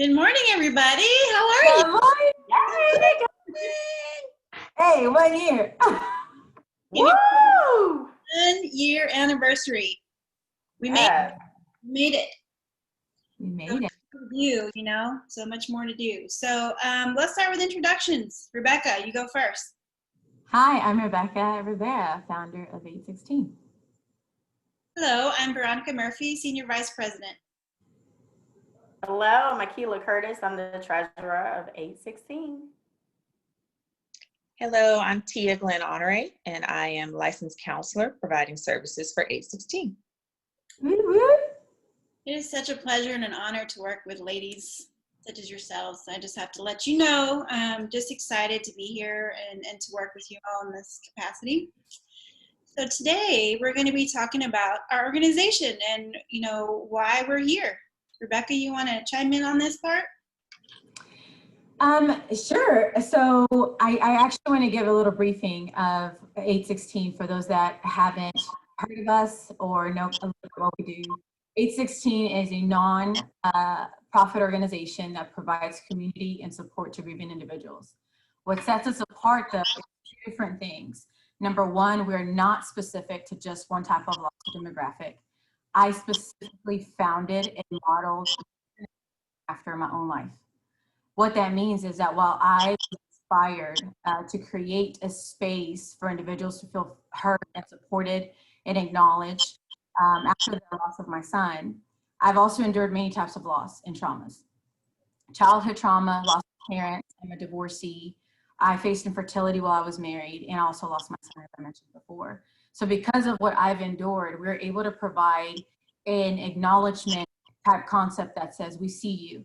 Good morning, everybody. How are you? Good morning. Hey, 1 year. Woo! 1 year anniversary. We made Yeah, it. we So made it. so much more to do. So let's start with introductions. Rebecca, you go first. Hi, I'm Rebecca Rivera, founder of Eightsixteen. Hello, I'm Veronica Murphy, Senior Vice President. Hello, I'm Akila Curtis. I'm the treasurer of Eightsixteen. Hello, I'm Tia Glenn Honore, and I am licensed counselor providing services for Eightsixteen. It is such a pleasure and an honor to work with ladies such as yourselves. I just have to let you know, I'm just excited to be here and to work with you all in this capacity. So today we're going to be talking about our organization and, why we're here. Rebecca, you want to chime in on this part? Sure. So I actually want to give a little briefing of Eightsixteen for those that haven't heard of us or know a little bit what we do. Eightsixteen is a non-profit organization that provides community and support to grieving individuals. What sets us apart, though, is two different things. Number one, we're not specific to just one type of loss demographic. I specifically founded and modeled after my own life. What that means is that while I was inspired to create a space for individuals to feel heard and supported and acknowledged after the loss of my son, I've also endured many types of loss and traumas. Childhood trauma, lost parents, I'm a divorcee. I faced infertility while I was married, and I also lost my son, as I mentioned before. So because of what I've endured, we're able to provide an acknowledgement type concept that says we see you,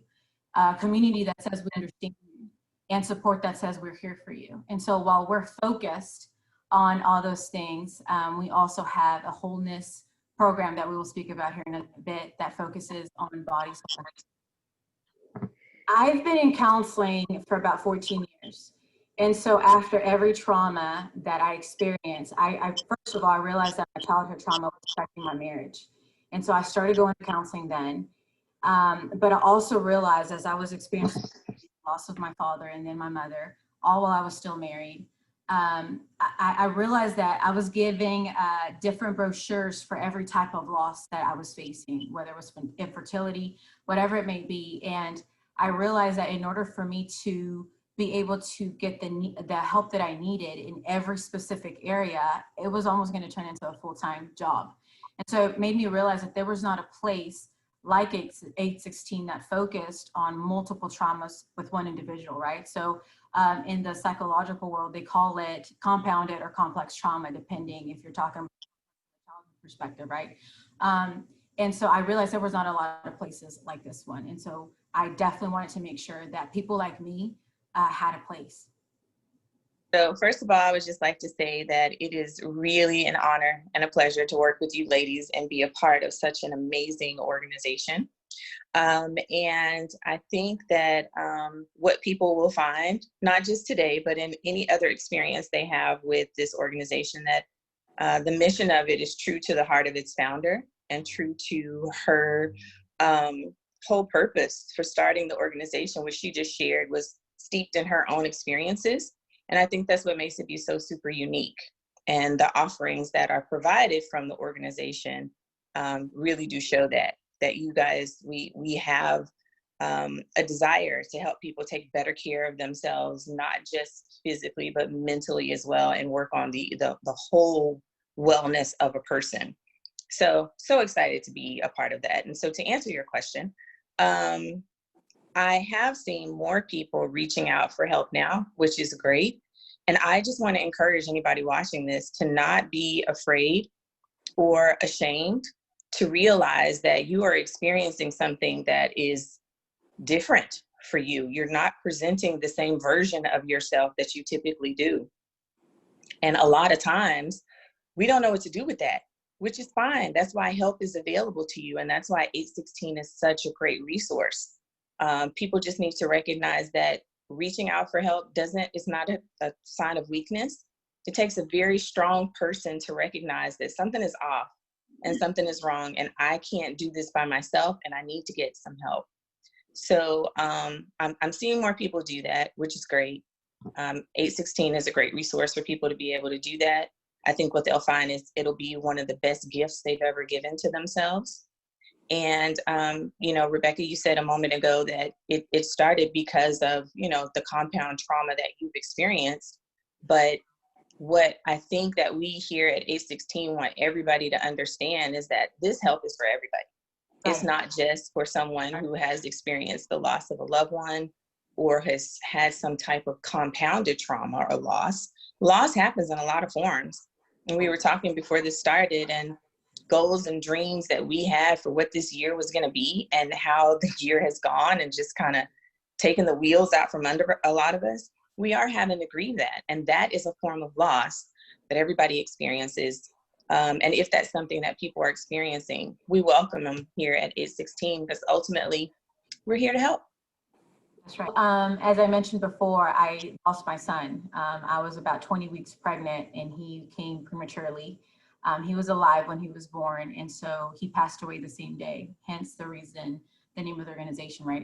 a community that says we understand you, and support that says we're here for you. And so while we're focused on all those things, we also have a wholeness program that we will speak about here in a bit that focuses on body support. I've been in counseling for about 14 years. And so after every trauma that I experienced, I first of all, I realized that my childhood trauma was affecting my marriage. And so I started going to counseling then. But I also realized as I was experiencing the loss of my father and then my mother, all while I was still married, I realized that I was giving different brochures for every type of loss that I was facing, whether it was infertility, whatever it may be. And I realized that in order for me to be able to get the help that I needed in every specific area, it was almost going to turn into a full-time job. And so it made me realize that there was not a place like Eightsixteen that focused on multiple traumas with one individual, right? So in the psychological world, they call it compounded or complex trauma, depending if you're talking about a childhood perspective, right? And so I realized there was not a lot of places like this one. And so I definitely wanted to make sure that people like me had a place. So first of all, I would just like to say that it is really an honor and a pleasure to work with you ladies and be a part of such an amazing organization. And I think that what people will find, not just today, but in any other experience they have with this organization, that the mission of it is true to the heart of its founder and true to her whole purpose for starting the organization, which she just shared was steeped in her own experiences. And I think that's what makes it be so super unique. And the offerings that are provided from the organization really do show that you guys, we have a desire to help people take better care of themselves, not just physically, but mentally as well, and work on the whole wellness of a person. So excited to be a part of that. And so to answer your question, I have seen more people reaching out for help now, which is great. And I just want to encourage anybody watching this to not be afraid or ashamed, to realize that you are experiencing something that is different for you. You're not presenting the same version of yourself that you typically do. And a lot of times we don't know what to do with that, which is fine. That's why help is available to you. And that's why Eightsixteen is such a great resource. People just need to recognize that reaching out for help is not a sign of weakness. It takes a very strong person to recognize that something is off and something is wrong, and I can't do this by myself, and I need to get some help. So I'm seeing more people do that, which is great. 816 is a great resource for people to be able to do that. I think what they'll find is it'll be one of the best gifts they've ever given to themselves. And, Rebecca, you said a moment ago that it started because of, the compound trauma that you've experienced. But what I think that we here at 816 want everybody to understand is that this help is for everybody. It's not just for someone who has experienced the loss of a loved one or has had some type of compounded trauma or loss. Loss happens in a lot of forms. And we were talking before this started, and goals and dreams that we had for what this year was going to be and how the year has gone and just kind of taken the wheels out from under a lot of us. We are having to grieve that. And that is a form of loss that everybody experiences. And if that's something that people are experiencing, we welcome them here at 816 because ultimately we're here to help. That's right. As I mentioned before, I lost my son. I was about 20 weeks pregnant and he came prematurely. He was alive when he was born, and so he passed away the same day, hence the reason, the name of the organization, right?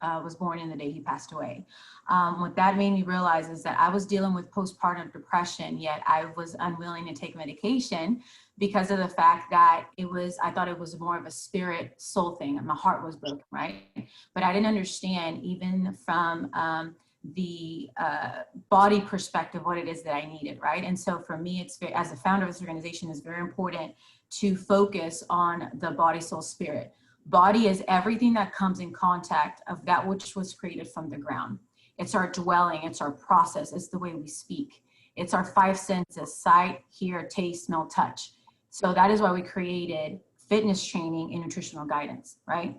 Was born in the day he passed away. What that made me realize is that I was dealing with postpartum depression, yet I was unwilling to take medication because of the fact that I thought it was more of a spirit soul thing, and my heart was broken, right? But I didn't understand, even from the body perspective, what it is that I needed, right? And so for me, as a founder of this organization, it's very important to focus on the body, soul, spirit. Body is everything that comes in contact of that which was created from the ground. It's our dwelling, it's our process, it's the way we speak. It's our five senses: sight, hear, taste, smell, touch. So that is why we created fitness training and nutritional guidance, right?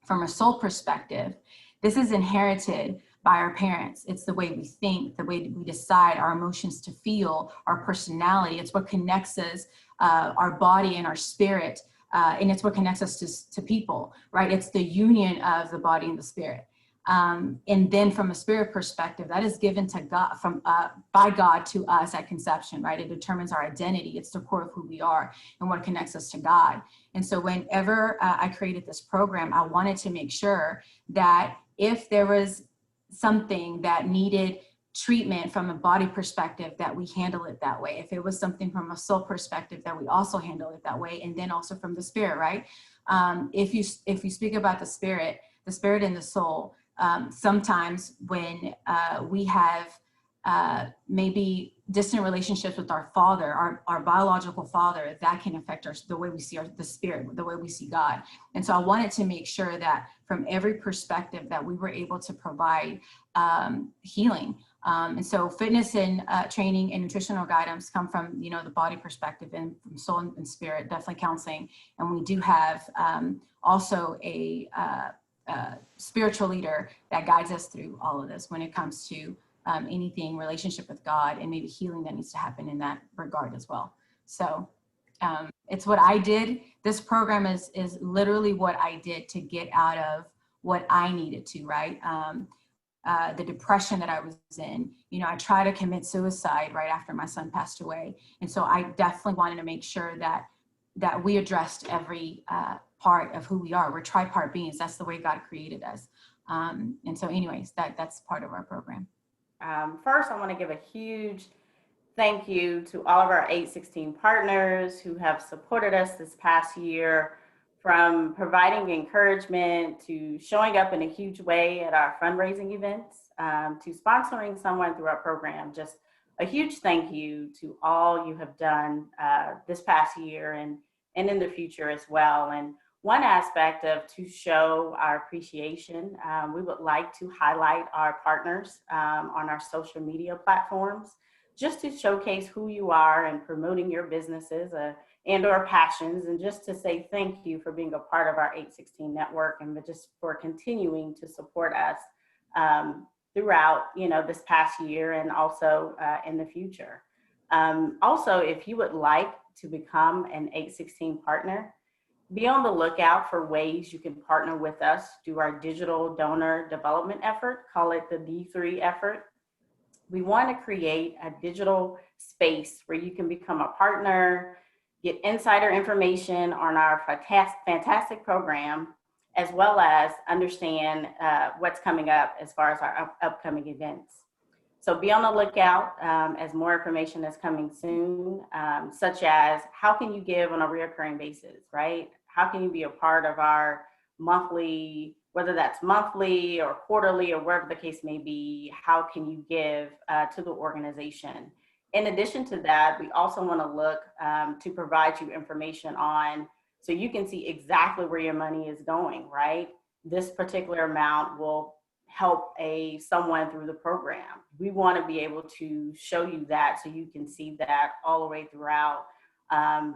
From a soul perspective, this is inherited by our parents. It's the way we think, the way we decide, our emotions to feel, our personality. It's what connects us, our body and our spirit. And it's what connects us to people, right? It's the union of the body and the spirit. And then from a spirit perspective, that is given to God by God to us at conception, right? It determines our identity. It's the core of who we are and what connects us to God. And so whenever I created this program, I wanted to make sure that if there was something that needed treatment from a body perspective, that we handle it that way. If it was something from a soul perspective, that we also handle it that way. And then also from the spirit, right? If you speak about the spirit and the soul, sometimes when we have maybe distant relationships with our father, our biological father, that can affect the way we see the spirit, the way we see God. And so I wanted to make sure that from every perspective that we were able to provide healing. And so fitness and training and nutritional guidance come from, the body perspective, and from soul and spirit, definitely counseling. And we do have also a spiritual leader that guides us through all of this when it comes to anything relationship with God and maybe healing that needs to happen in that regard as well. So it's what I did. This program is literally what I did to get out of what I needed to, right? The depression that I was in, I tried to commit suicide right after my son passed away. And so I definitely wanted to make sure that we addressed every part of who we are. We're tripart beings. That's the way God created us. And so anyways, that's part of our program. First, I want to give a huge thank you to all of our 816 partners who have supported us this past year, from providing encouragement to showing up in a huge way at our fundraising events, to sponsoring someone through our program. Just a huge thank you to all you have done this past year and in the future as well. And one aspect to show our appreciation, we would like to highlight our partners on our social media platforms, just to showcase who you are and promoting your businesses and or passions, and just to say thank you for being a part of our 816 network, and just for continuing to support us throughout this past year and also in the future. Also, if you would like to become an 816 partner, be on the lookout for ways you can partner with us through our digital donor development effort, call it the D3 effort. We want to create a digital space where you can become a partner, get insider information on our fantastic program, as well as understand what's coming up as far as our upcoming events. So be on the lookout as more information is coming soon, such as how can you give on a reoccurring basis, right? How can you be a part of our monthly, whether that's monthly or quarterly or wherever the case may be, how can you give to the organization? In addition to that, we also want to look to provide you information on, so you can see exactly where your money is going, right? This particular amount will help someone through the program. We want to be able to show you that so you can see that all the way throughout. I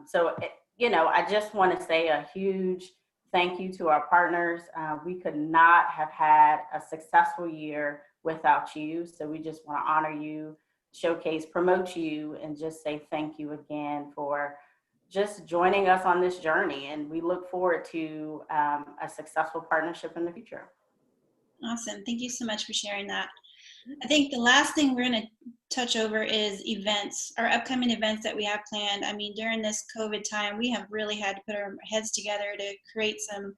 just want to say a huge thank you to our partners. We could not have had a successful year without you. So we just want to honor you, showcase, promote you, and just say thank you again for just joining us on this journey. And we look forward to a successful partnership in the future. Awesome. Thank you so much for sharing that. I think the last thing we're going to touch over is events, our upcoming events that we have planned. I mean, during this COVID time, we have really had to put our heads together to create some,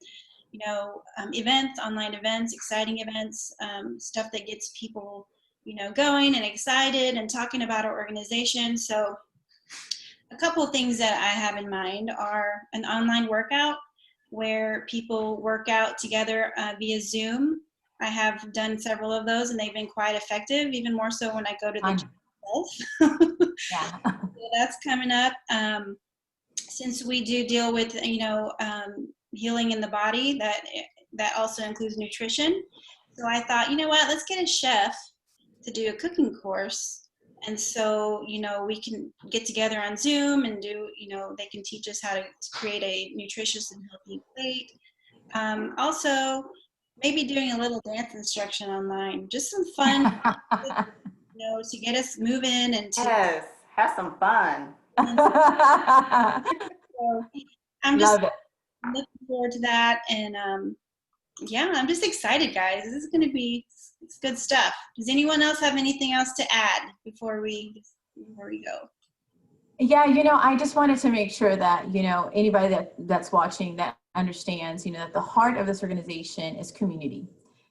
events, online events, exciting events, stuff that gets people, going and excited and talking about our organization. So a couple of things that I have in mind are an online workout where people work out together via Zoom. I have done several of those and they've been quite effective, even more so when I go to the gym myself. Yeah. So that's coming up. Since we do deal with, healing in the body, that also includes nutrition. So I thought, you know what, let's get a chef to do a cooking course. And so, we can get together on Zoom and do, they can teach us how to create a nutritious and healthy plate. Also, maybe doing a little dance instruction online, just some fun, to get us moving and to Yes, have some fun. So I'm just Love it. looking forward to that, and I'm just excited, guys. This is going to be it's good stuff. Does anyone else have anything else to add before we go? Yeah, I just wanted to make sure that, anybody that's watching that understands, that the heart of this organization is community.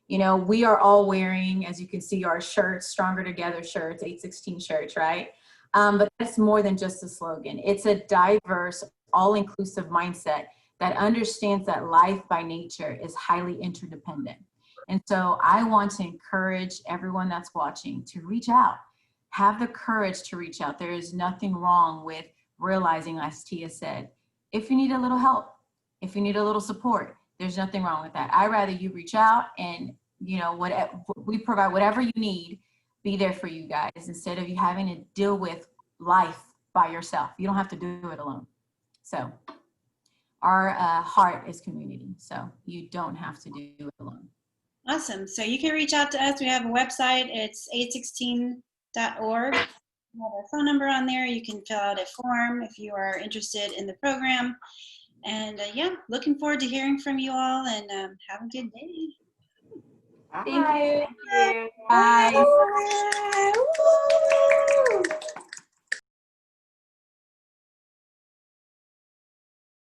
We are all wearing, as you can see, our shirts, Stronger Together shirts, 816 shirts, right? But it's more than just a slogan. It's a diverse, all-inclusive mindset that understands that life by nature is highly interdependent. And so I want to encourage everyone that's watching to reach out. Have the courage to reach out. There is nothing wrong with realizing, as Tia said, if you need a little help, if you need a little support, there's nothing wrong with that. I'd rather you reach out and, whatever we provide, whatever you need, be there for you guys instead of you having to deal with life by yourself. You don't have to do it alone. So our heart is community. So you don't have to do it alone. Awesome. So you can reach out to us. We have a website. It's 816.org. We have our phone number on there. You can fill out a form if you are interested in the program. And looking forward to hearing from you all, and have a good day. Thank you. Bye. Bye.